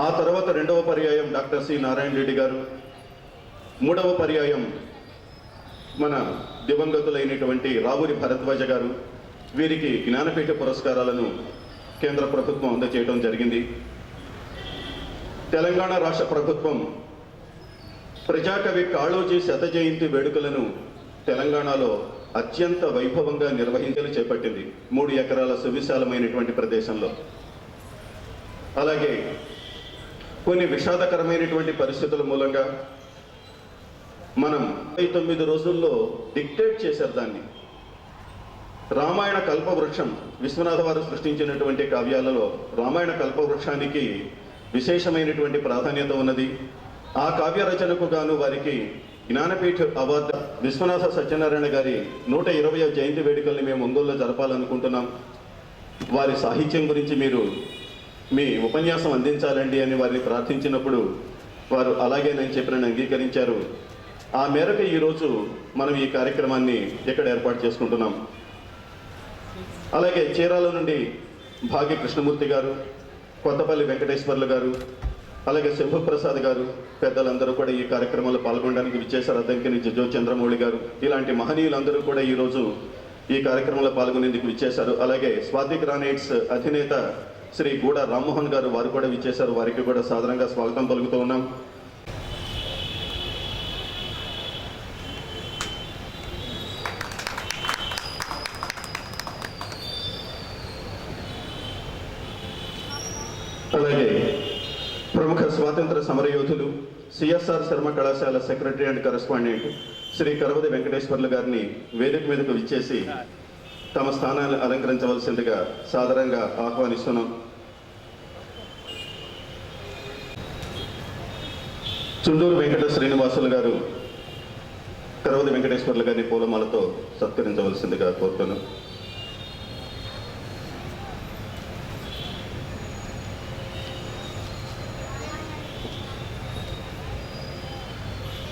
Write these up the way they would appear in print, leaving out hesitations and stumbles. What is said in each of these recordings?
ఆ తర్వాత రెండవ పర్యాయం డాక్టర్ సి నారాయణ రెడ్డి గారు, మూడవ పర్యాయం మన దివంగతులైనటువంటి రావూరి భరద్వాజ గారు. వీరికి జ్ఞానపీఠ పురస్కారాలను కేంద్ర ప్రభుత్వం అందజేయడం జరిగింది. తెలంగాణ రాష్ట్ర ప్రభుత్వం ప్రజాకవి కాళోజీ శత జయంతి వేడుకలను తెలంగాణలో అత్యంత వైభవంగా నిర్వహించలు చేపట్టింది 3 ఎకరాల సువిశాలమైనటువంటి ప్రదేశంలో. అలాగే కొన్ని విషాదకరమైనటువంటి పరిస్థితుల మూలంగా మనం 9 రోజుల్లో డిక్టేట్ చేశారు దాన్ని. రామాయణ కల్పవృక్షం విశ్వనాథ వారు సృష్టించినటువంటి కావ్యాలలో రామాయణ కల్పవృక్షానికి విశేషమైనటువంటి ప్రాధాన్యత ఉన్నది. ఆ కావ్య రచనకు గాను వారికి జ్ఞానపీఠ అవార్డు విశ్వనాథ సత్యనారాయణ గారి 120వ జయంతి వేడుకల్ని మేము ఒంగోలులో జరపాలనుకుంటున్నాం. వారి సాహిత్యం గురించి మీరు మీ ఉపన్యాసం అందించాలండి అని వారిని ప్రార్థించినప్పుడు వారు అలాగే నేను చెప్పినని అంగీకరించారు. ఆ మేరకు ఈరోజు మనం ఈ కార్యక్రమాన్ని ఇక్కడ ఏర్పాటు చేసుకుంటున్నాం. అలాగే చీరాల నుండి భాగ్య కృష్ణమూర్తి గారు, కొత్తపల్లి వెంకటేశ్వర్లు గారు, అలాగే శంభుప్రసాద్ గారు పెద్దలందరూ కూడా ఈ కార్యక్రమంలో పాల్గొనడానికి విచ్చేశారు. అద్దంకి నుంచి జో చంద్రమౌళి గారు, ఇలాంటి మహనీయులందరూ కూడా ఈరోజు ఈ కార్యక్రమంలో పాల్గొనేందుకు విచ్చేశారు. అలాగే స్వాతి గ్రానైట్స్ అధినేత శ్రీ గూడ రామ్మోహన్ గారు వారు కూడా విచ్చేశారు. వారికి కూడా సాధారణంగా స్వాగతం పలుకుతూ ఉన్నాం. అలాగే ప్రముఖ స్వాతంత్ర సమరయోధులు సిఎస్ఆర్ శర్మ కళాశాల secretary and correspondent Shri కరవది Venkateswarlu గారిని వేదిక మీదకు విచ్చేసి తమ స్థానాన్ని అలంకరించవలసిందిగా సాదరంగా ఆహ్వానిస్తున్నాం. చుండూరు వెంకట శ్రీనివాసులు గారు కరవది వెంకటేశ్వర్లు గారిని పూలమాలతో సత్కరించవలసిందిగా కోరుతున్నాం.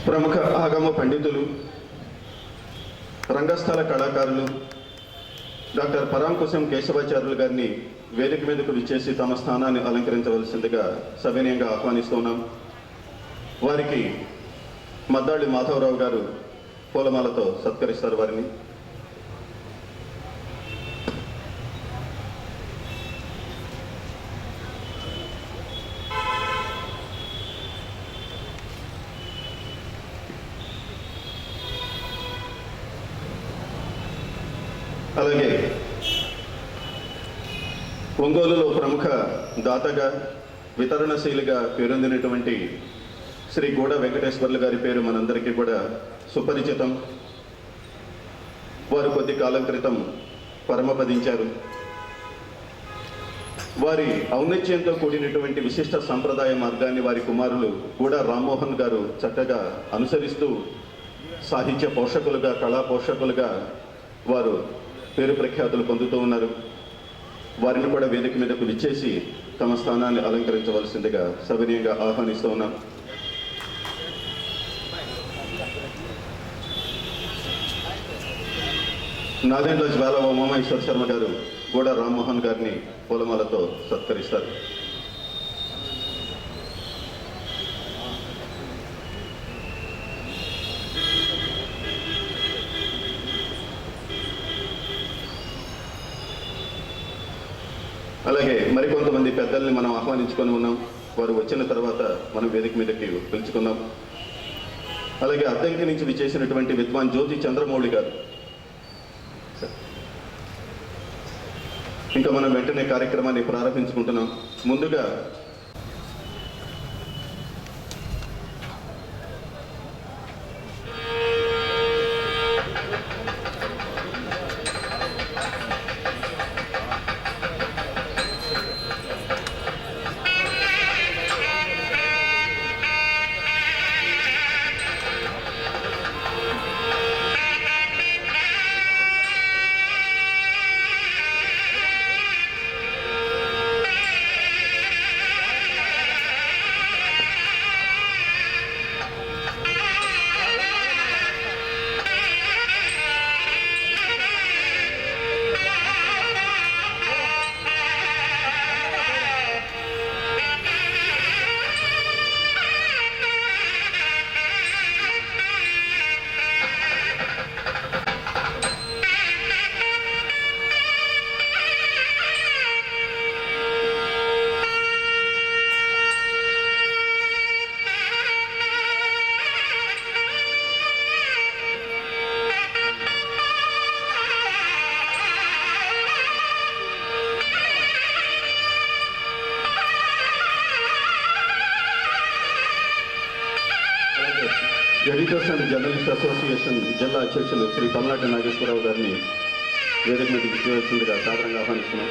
ప్రముఖ ఆగమ పండితులు, రంగస్థల కళాకారులు డాక్టర్ పరాంకుశం కేశవాచార్యులు గారిని వేదిక మీదకు విచ్చేసి తమ స్థానాన్ని అలంకరించవలసిందిగా సవినయంగా ఆహ్వానిస్తున్నాం. వారికి మద్దాళి మాధవరావు గారు పూలమాలతో సత్కరిస్తారు వారిని. అలాగే ఒంగోలులో ప్రముఖ దాతగా వితరణశీలిగా పేరొందినటువంటి శ్రీ గూడ వెంకటేశ్వర్లు గారి పేరు మనందరికీ కూడా సుపరిచితం. వారు కొద్ది కాలం క్రితం పరమపదించారు. వారి ఔన్నత్యంతో కూడినటువంటి విశిష్ట సంప్రదాయ మార్గాన్ని వారి కుమారులు గూడ రామ్మోహన్ గారు చక్కగా అనుసరిస్తూ సాహిత్య పోషకులుగా, కళా పోషకులుగా వారు పేరు ప్రఖ్యాతులు పొందుతూ ఉన్నారు. వారిని కూడా వేదిక మీదకు విచ్చేసి తమ స్థానాన్ని అలంకరించవలసిందిగా సవినయంగా ఆహ్వానిస్తూ ఉన్నాం. నాదెండ్ల జ్వాల ఉమామహేశ్వర శర్మ గారు గూడ రామ్మోహన్ గారిని పూలమాలతో సత్కరిస్తారు. అలాగే మరికొంతమంది పెద్దల్ని మనం ఆహ్వానించుకొని ఉన్నాం. వారు వచ్చిన తర్వాత మనం వేదిక మీదకి పిలుచుకుందాం. అలాగే అద్దంకి నుంచి విచ్చేసినటువంటి విద్వాన్ జ్యోతి చంద్రమౌళి గారు. ఇంకా మనం వెంటనే కార్యక్రమాన్ని ప్రారంభించుకుంటున్నాం. ముందుగా ఎడిటర్స్ అండ్ జర్నలిస్ట్ అసోసియేషన్ జిల్లా అధ్యక్షులు శ్రీ పల్నాటి నాగేశ్వరరావు గారిని వేదిక మీదకి చేయవలసిందిగా సాదరంగా ఆహ్వానిస్తున్నాం.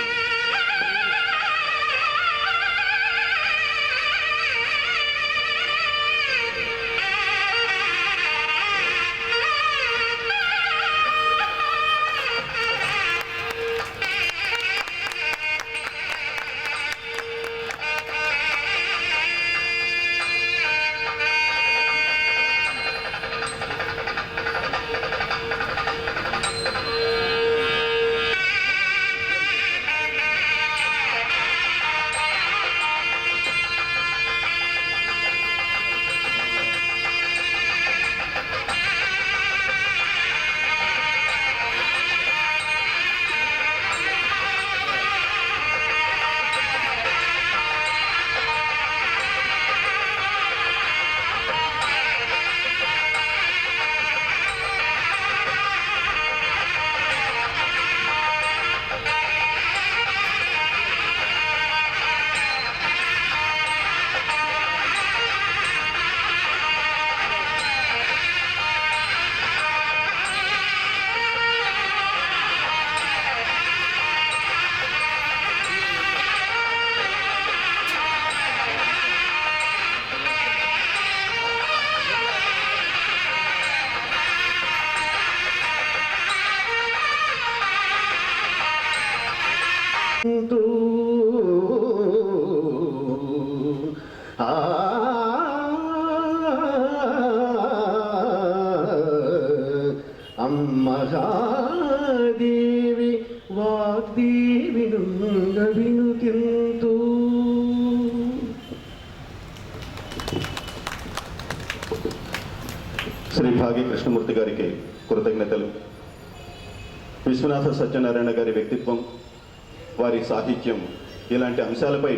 అమ్మహాదేవి వాగ్దేవి వినుతింతు. శ్రీ భాగి కృష్ణమూర్తి గారికి కృతజ్ఞతలు. విశ్వనాథ సత్యనారాయణ గారి వ్యక్తిత్వం, వారి సాహిత్యం, ఇలాంటి అంశాలపై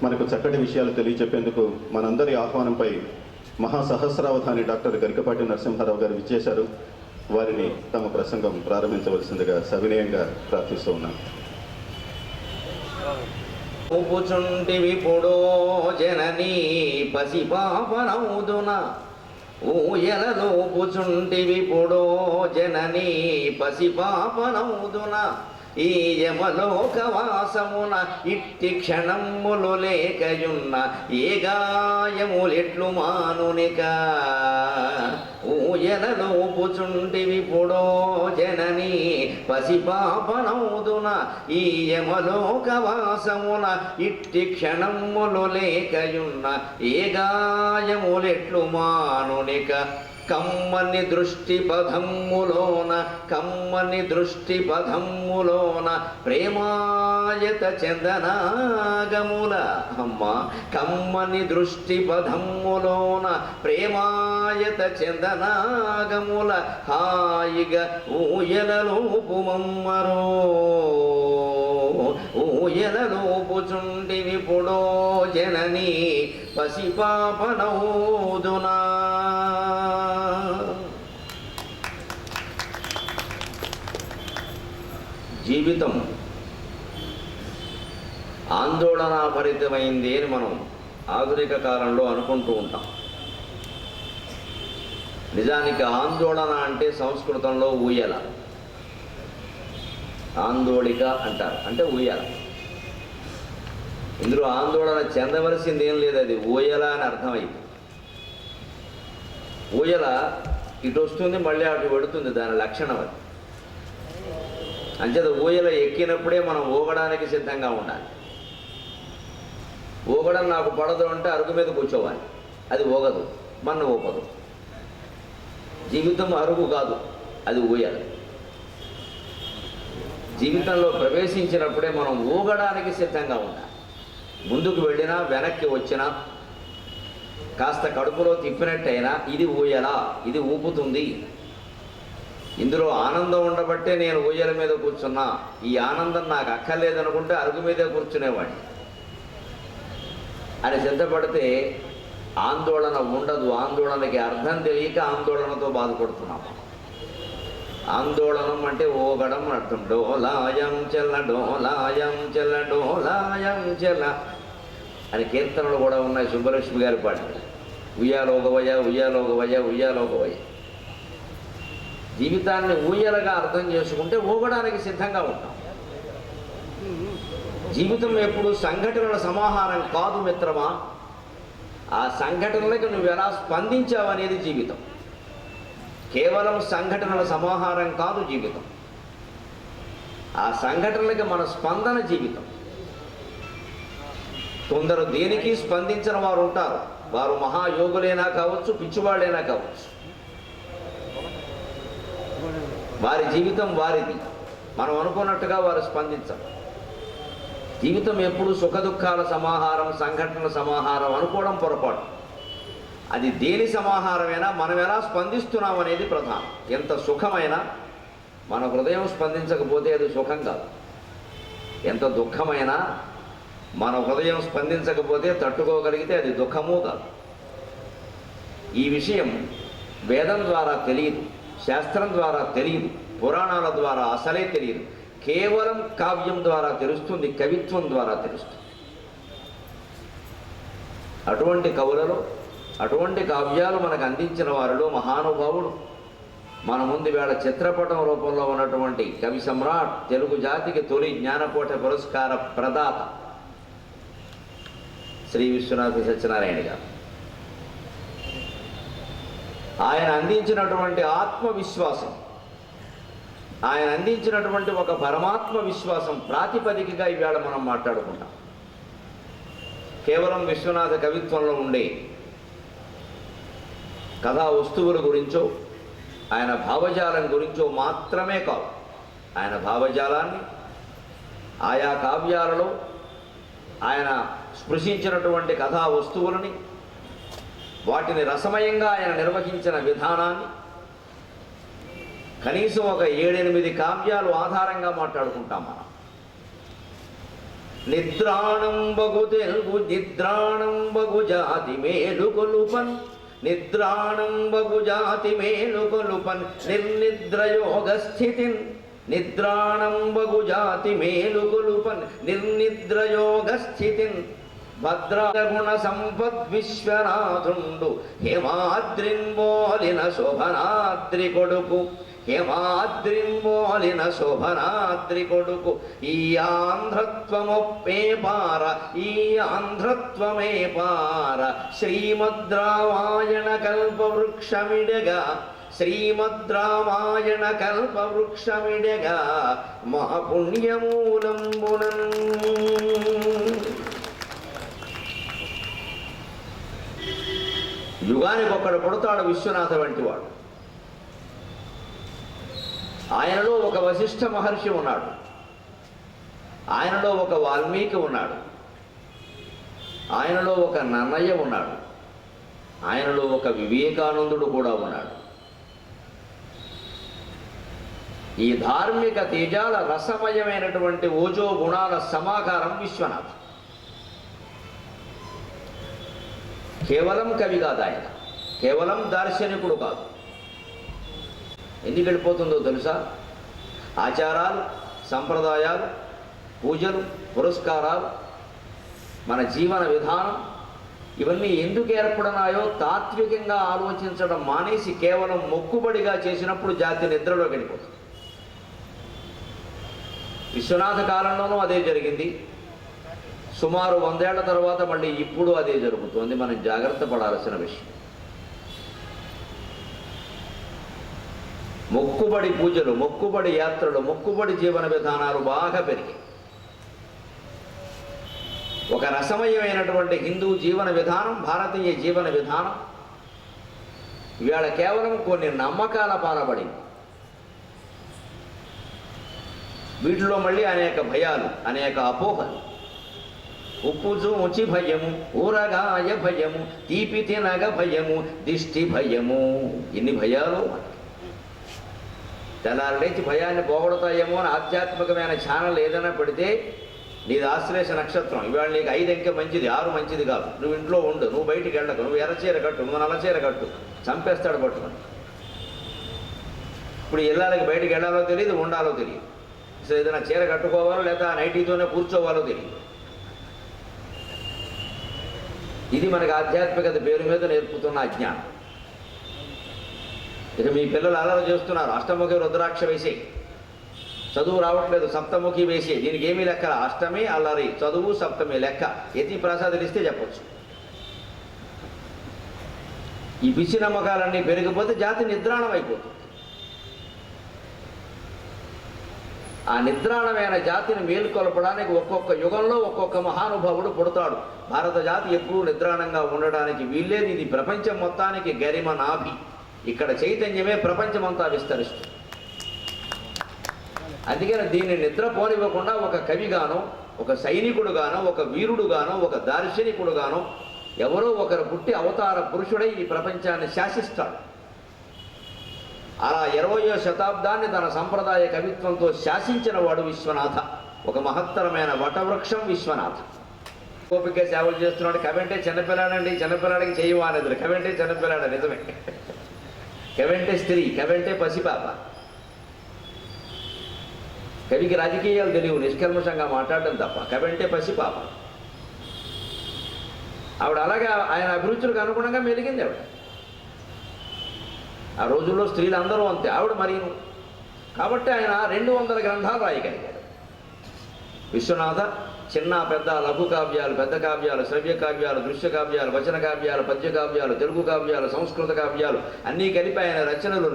మనకు చక్కటి విషయాలు తెలియచెప్పేందుకు మనందరి ఆహ్వానంపై మహాసహస్రావధాని డాక్టర్ గరికపాటి నరసింహారావు గారు విచ్చేశారు. వారిని తమ ప్రసంగం ప్రారంభించవలసిందిగా సవినయంగా ప్రార్థిస్తూ ఉన్నాను. ఊపుచుంటివిపుడో జననీ పసిపాపనౌదున ఊయలలోపుచుంటివిపుడో జననీ పసిపాపనౌదున ఈ యమలోకవాసమున ఇట్టి క్షణములు లేకయున్న ఏ గాయములెట్లు మానునిక ఊయలలోపుచుంటివిపుడో జననీ పసిపాపనౌదున ఈ యమలోకవాసమున ఇట్టి క్షణములు లేకయున్న ఏ గాయములెట్లు మానునిక కమ్మని దృష్టి పదమ్ములోన కమ్మని దృష్టి పదమ్ములోన ప్రేమాయత చందనాగముల అమ్మ కమ్మని దృష్టి పదమ్ములోన ప్రేమాయత చందనాగముల హాయిగా ఊయలలోపుమమ్మరో ఊయలలోపుచుంటివిపుడో జననీ పసిపాపనౌదునా. జీవితం ఆందోళనాభరితమైంది అని మనం ఆధునిక కాలంలో అనుకుంటూ ఉంటాం. నిజానికి ఆందోళన అంటే సంస్కృతంలో ఊయల, ఆందోళిక అంటారు, అంటే ఊయల. ఇందులో ఆందోళన చెందవలసింది ఏం లేదు, అది ఊయల అని అర్థమైంది. ఊయల ఇటు వస్తుంది, మళ్ళీ అటు పెడుతుంది, దాని లక్షణం అది. అంచేత ఊయల ఎక్కినప్పుడే మనం ఊగడానికి సిద్ధంగా ఉండాలి. ఊగడం నాకు పడదు అంటే అరుగు మీద కూర్చోవాలి, అది ఊగదు, మన ఊపదు. జీవితం అరుగు కాదు, అది ఊయల. జీవితంలో ప్రవేశించినప్పుడే మనం ఊగడానికి సిద్ధంగా ఉండాలి. ముందుకు వెళ్ళినా వెనక్కి వచ్చినా కాస్త కడుపులో తిప్పినట్టయినా ఇది ఊయల, ఇది ఊపుతుంది. ఇందులో ఆనందం ఉండబట్టే నేను ఊయల మీద కూర్చున్నా, ఈ ఆనందం నాకు అక్కర్లేదనుకుంటే అరుగు మీదే కూర్చునేవాడిని అని సిద్ధపడితే ఆందోళన ఉండదు. ఆందోళనకి అర్థం తెలియక ఆందోళనతో బాధపడుతున్నాము. ఆందోళనం అంటే ఓగడం అని అర్థం. డోలాయం చెల్ల డోలాయం చెల్ల డోలాయం చెల్ల అని కీర్తనలు కూడా ఉన్నాయి, సుబ్బలక్ష్మి గారి పాట. ఉయ్యాలోగవయ్య ఉయ్యాలోగవయ్య ఉయ్యాలోగవయ్య. జీవితాన్ని ఊయలగా అర్థం చేసుకుంటే ఊగడానికి సిద్ధంగా ఉంటాం. జీవితం ఎప్పుడు సంఘటనల సమాహారం కాదు మిత్రమా. ఆ సంఘటనలకు నువ్వు ఎలా స్పందించావనేది జీవితం. కేవలం సంఘటనల సమాహారం కాదు జీవితం. ఆ సంఘటనలకి మన స్పందన జీవితం. కొందరు దేనికి స్పందించిన వారు ఉంటారు. వారు మహాయోగులైనా కావచ్చు, పిచ్చివాళ్ళైనా కావచ్చు. వారి జీవితం వారిది. మనం అనుకున్నట్టుగా వారు స్పందించరు. జీవితం ఎప్పుడు సుఖదుఖాల సమాహారం, సంఘటనల సమాహారం అనుకోవడం పొరపాటు. అది దేని సమాహారమైనా మనం ఎలా స్పందిస్తున్నాం అనేది ప్రధానం. ఎంత సుఖమైనా మన హృదయం స్పందించకపోతే అది సుఖం కాదు. ఎంత దుఃఖమైనా మన హృదయం స్పందించకపోతే తట్టుకోగలిగితే అది దుఃఖమూ కాదు. ఈ విషయం వేదం ద్వారా తెలియదు, శాస్త్రం ద్వారా తెలియదు, పురాణాల ద్వారా అసలే తెలియదు. కేవలం కావ్యం ద్వారా తెలుస్తుంది, కవిత్వం ద్వారా తెలుస్తుంది. అటువంటి కవులలో, అటువంటి కావ్యాలు మనకు అందించిన వారిలో మహానుభావుడు మన ముందు వేళ చిత్రపటం రూపంలో ఉన్నటువంటి కవి సమ్రాట్, తెలుగు జాతికి తొలి జ్ఞానపీఠ పురస్కార ప్రదాత శ్రీ విశ్వనాథ సత్యనారాయణ గారు. ఆయన అందించినటువంటి ఆత్మవిశ్వాసం, ఆయన అందించినటువంటి ఒక పరమాత్మ విశ్వాసం ప్రాతిపదికగా ఈవేళ మనం మాట్లాడుకుంటాం. కేవలం విశ్వనాథ కవిత్వంలో ఉండే కథా వస్తువుల గురించో ఆయన భావజాలం గురించో మాత్రమే కాదు. ఆయన భావజాలాన్ని ఆయా కావ్యాలలో ఆయన స్పృశించినటువంటి కథా వస్తువులని, వాటిని రసమయంగా ఆయన నిర్వహించిన విధానాన్ని కనీసం ఒక 7-8 కావ్యాలు ఆధారంగా మాట్లాడుకుంటాం మనం. నిద్రాణం బగు తెలుగు నిద్రాణం బగు జాతి మేలుకొలుపన్, నిద్రాణం బగు జాతి మేలుకొలుపన్ నిర్నిద్రయోగ స్థితిన్, నిద్రాణం బగు జాతి మేలుకొలుపన్ నిర్నిద్రయోగ స్థితిన్, భద్రగుణ సంపద్ విశ్వనాథుండు హేమాద్రిన్మోలిన శోభనాద్రి కొడుకు, హేమాద్రిన్మోలిన శోభనాద్రి కొడుకు. ఈ ఆంధ్రత్వమొప్పే పార, ఈ ఆంధ్రత్వమే పార, శ్రీమద్రామాయణ కల్పవృక్షమిడగా, శ్రీమద్రామాయణ కల్పవృక్షమిడగా మహాపుణ్యమూలంబునన్. యుగానికి ఒక్కడు పుడతాడు విశ్వనాథ వంటి వాడు. ఆయనలో ఒక వశిష్ఠ మహర్షి ఉన్నాడు, ఆయనలో ఒక వాల్మీకి ఉన్నాడు, ఆయనలో ఒక నన్నయ్య ఉన్నాడు, ఆయనలో ఒక వివేకానందుడు కూడా ఉన్నాడు. ఈ ధార్మిక తేజాల రసమయమైనటువంటి ఓజో గుణాల సమాకారం విశ్వనాథ్. కేవలం కవి కాదు ఆయన, కేవలం దార్శనికుడు కాదు. ఎందుకు వెళ్ళిపోతుందో తెలుసా? ఆచారాలు, సంప్రదాయాలు, పూజలు, పురస్కారాలు, మన జీవన విధానం ఇవన్నీ ఎందుకు ఏర్పడినాయో తాత్వికంగా ఆలోచించడం మానేసి కేవలం మొక్కుబడిగా చేసినప్పుడు జాతి నిద్రలోకి వెళ్ళిపోతుంది. విశ్వనాథ కాలంలోనూ అదే జరిగింది. సుమారు 100 ఏళ్ల తర్వాత మళ్ళీ ఇప్పుడు అదే జరుగుతుంది. మనం జాగ్రత్త పడాల్సిన విషయం. మొక్కుబడి పూజలు, మొక్కుబడి యాత్రలు, మొక్కుబడి జీవన విధానాలు బాగా పెరిగాయి. ఒక రసమయమైనటువంటి హిందూ జీవన విధానం, భారతీయ జీవన విధానం ఇవాళ కేవలం కొన్ని నమ్మకాల పాలబడింది. వీటిలో మళ్ళీ అనేక భయాలు, అనేక అపోహలు. ఉప్పు చూచి భయము, ఊరగాయ భయము, తీపి తినగ భయము, దిష్టి భయము. ఇన్ని భయాలు. తెల్లారి లేచి భయాన్ని పోగొడతాయేమో అని ఆధ్యాత్మికమైన ఛానల్ ఏదైనా పెడితే నీది ఆశ్లేష నక్షత్రం, ఇవాళ నీకు 5 అంకె మంచిది, 6 మంచిది కాదు, నువ్వు ఇంట్లో ఉండు, నువ్వు బయటికి వెళ్ళకు, నువ్వు ఎర్రచీర కట్టు, నువ్వు నల్లచీర కట్టు, చంపేస్తాడు పట్టుకొని. ఇప్పుడు ఇళ్ళకి బయటికి వెళ్ళాలో తెలియదు, ఉండాలో తెలియదు. అసలు ఏదైనా చీర కట్టుకోవాలో లేదా నైటీతోనే కూర్చోవాలో తెలియదు. ఇది మనకు ఆధ్యాత్మికత పేరు మీద నేర్పుతున్న అజ్ఞానం. ఇక మీ పిల్లలు అల్లరి చేస్తున్నారు, అష్టముఖి రుద్రాక్ష వేసి, చదువు రావట్లేదు సప్తముఖి వేసి, దీనికి ఏమీ లెక్క, అష్టమి అల్లరి, చదువు సప్తమి లెక్క, యతి ప్రసాదాలు ఇస్తే చెప్పచ్చు. ఈ పిచ్చి నమ్మకాలన్నీ పెరిగిపోతే జాతి నిద్రాణం అయిపోతుంది. ఆ నిద్రాణమైన జాతిని మేలుకొల్పడానికి ఒక్కొక్క యుగంలో ఒక్కొక్క మహానుభావుడు పుడతాడు. భారత జాతి ఎప్పుడూ నిద్రాణంగా ఉండడానికి వీల్లేదు. ఇది ప్రపంచం మొత్తానికి గరిమ నాభి. ఇక్కడ చైతన్యమే ప్రపంచమంతా విస్తరిస్తుంది. అందుకని దీన్ని నిద్రపోనివ్వకుండా ఒక కవిగానో, ఒక సైనికుడుగానో, ఒక వీరుడుగానో, ఒక దార్శనికుడుగానో ఎవరో ఒకరు పుట్టి అవతార పురుషుడై ఈ ప్రపంచాన్ని శాసిస్తాడు. అలా 20వ శతాబ్దాన్ని తన సంప్రదాయ కవిత్వంతో శాసించిన వాడు విశ్వనాథ. ఒక మహత్తరమైన వటవృక్షం విశ్వనాథ. ఓపిక సేవలు చేస్తున్నాడు. కవంటే చిన్నపిల్లాడండి, చిన్నపిల్లాడికి చేయవా అనేది. కవంటే చిన్నపిల్లాడు నిజమే. కవంటే స్త్రీ, కవంటే పసిపాప. కవికి రాజకీయాలు తెలియవు, నిష్కల్మషంగా మాట్లాడడం తప్ప. కవంటే పసిపాప. ఆవిడ అలాగే ఆయన అభిరుచులకు అనుగుణంగా మెలిగింది ఆవిడ. ఆ రోజుల్లో స్త్రీలు అందరూ అంతే, ఆవిడ మరీను. కాబట్టి ఆయన 200 గ్రంథాలు రాయగలిగాడు. విశ్వనాథ చిన్న పెద్ద లఘు కావ్యాలు, పెద్ద కావ్యాలు, శ్రవ్య కావ్యాలు, దృశ్య కావ్యాలు, వచన కావ్యాలు, పద్య కావ్యాలు, తెలుగు కావ్యాలు, సంస్కృత కావ్యాలు అన్నీ కలిపి ఆయన రచనలు